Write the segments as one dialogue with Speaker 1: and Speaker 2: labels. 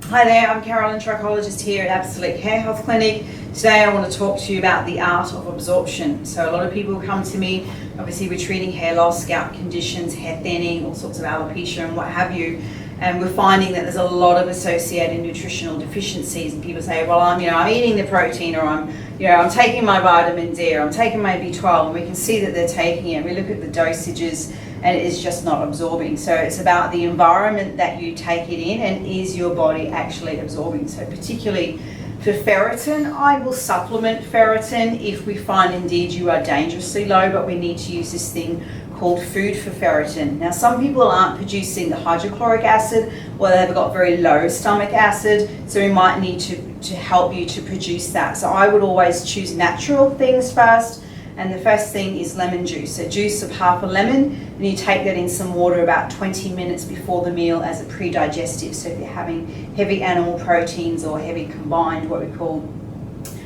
Speaker 1: Hi there, I'm Carolyn, Trichologist here at Absolique Hair Health Clinic. Today I want to talk to you about the art of absorption. So a lot of people come to me, obviously we're treating hair loss, scalp conditions, hair thinning, all sorts of alopecia and what have you. And we're finding that there's a lot of associated nutritional deficiencies, and people say, well, I'm eating the protein, or I'm taking my vitamin D, or I'm taking my B12, and we can see that they're taking it. We look at the dosages and it is just not absorbing. So it's about the environment that you take it in, and is your body actually absorbing. So particularly for ferritin, I will supplement ferritin if we find indeed you are dangerously low, but we need to use this thing called food for ferritin. Now some people aren't producing the hydrochloric acid, or they've got very low stomach acid, so we might need to help you to produce that. So I would always choose natural things first, and the first thing is lemon juice. So juice of half a lemon, and you take that in some water about 20 minutes before the meal as a pre-digestive. So if you're having heavy animal proteins or heavy combined, what we call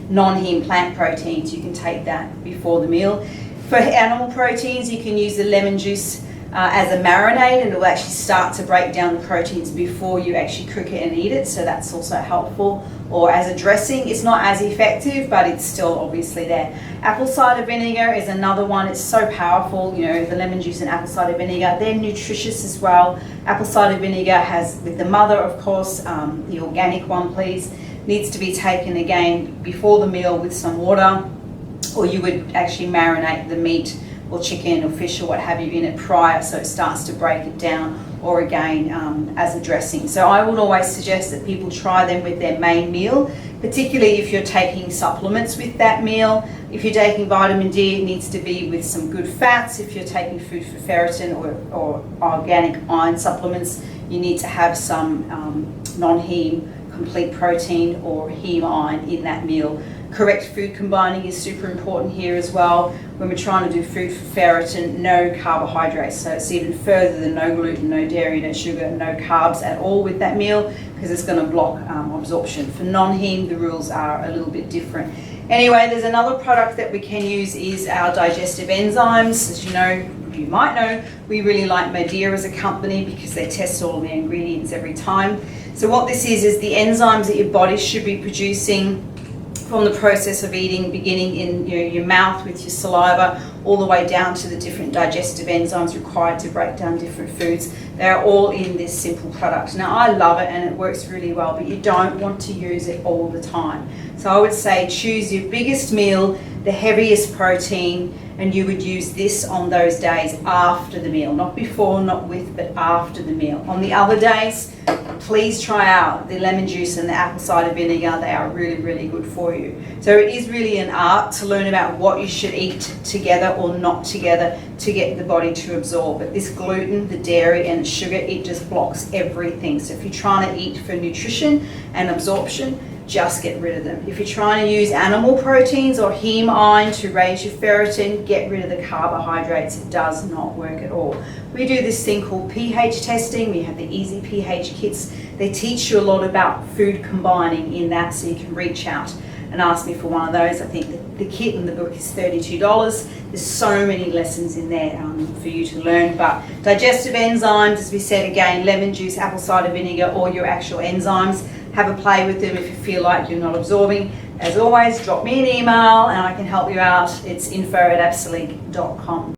Speaker 1: non-heme plant proteins, you can take that before the meal. For animal proteins, you can use the lemon juice as a marinade, and it will actually start to break down the proteins before you actually cook it and eat it, so that's also helpful. Or as a dressing, it's not as effective, but it's still obviously there. Apple cider vinegar is another one. It's so powerful, the lemon juice and apple cider vinegar. They're nutritious as well. Apple cider vinegar has, with the mother of course, the organic one please, needs to be taken again before the meal with some water, or you would actually marinate the meat or chicken or fish or what have you in it prior, so it starts to break it down, or again as a dressing. So I would always suggest that people try them with their main meal, particularly if you're taking supplements with that meal. If you're taking vitamin D, it needs to be with some good fats. If you're taking food for ferritin or organic iron supplements, you need to have some non-heme complete protein or heme iron in that meal. Correct food combining is super important here as well. When we're trying to do food for ferritin, no carbohydrates. So it's even further than no gluten, no dairy, no sugar, no carbs at all with that meal, because it's going to block absorption. For non-heme, the rules are a little bit different. Anyway, there's another product that we can use is our digestive enzymes. As you might know, we really like Medea as a company because they test all the ingredients every time. So what this is the enzymes that your body should be producing from the process of eating, beginning in your mouth with your saliva, all the way down to the different digestive enzymes required to break down different foods. They're all in this simple product. Now I love it and it works really well, but you don't want to use it all the time. So I would say choose your biggest meal, the heaviest protein, and you would use this on those days after the meal, not before, not with, but after the meal. On the other days, please try out the lemon juice and the apple cider vinegar. They are really, really good for you. So it is really an art to learn about what you should eat together or not together to get the body to absorb. But this gluten, the dairy and sugar, it just blocks everything. So if you're trying to eat for nutrition and absorption, just get rid of them. If you're trying to use animal proteins or heme iron to raise your ferritin, get rid of the carbohydrates. It does not work at all. We do this thing called pH testing. We have the easy pH kits. They teach you a lot about food combining in that, so you can reach out and ask me for one of those. I think the kit in the book is $32. There's so many lessons in there for you to learn. But digestive enzymes, as we said again, lemon juice, apple cider vinegar, or your actual enzymes. Have a play with them if you feel like you're not absorbing. As always, drop me an email and I can help you out. It's info@absolique.com.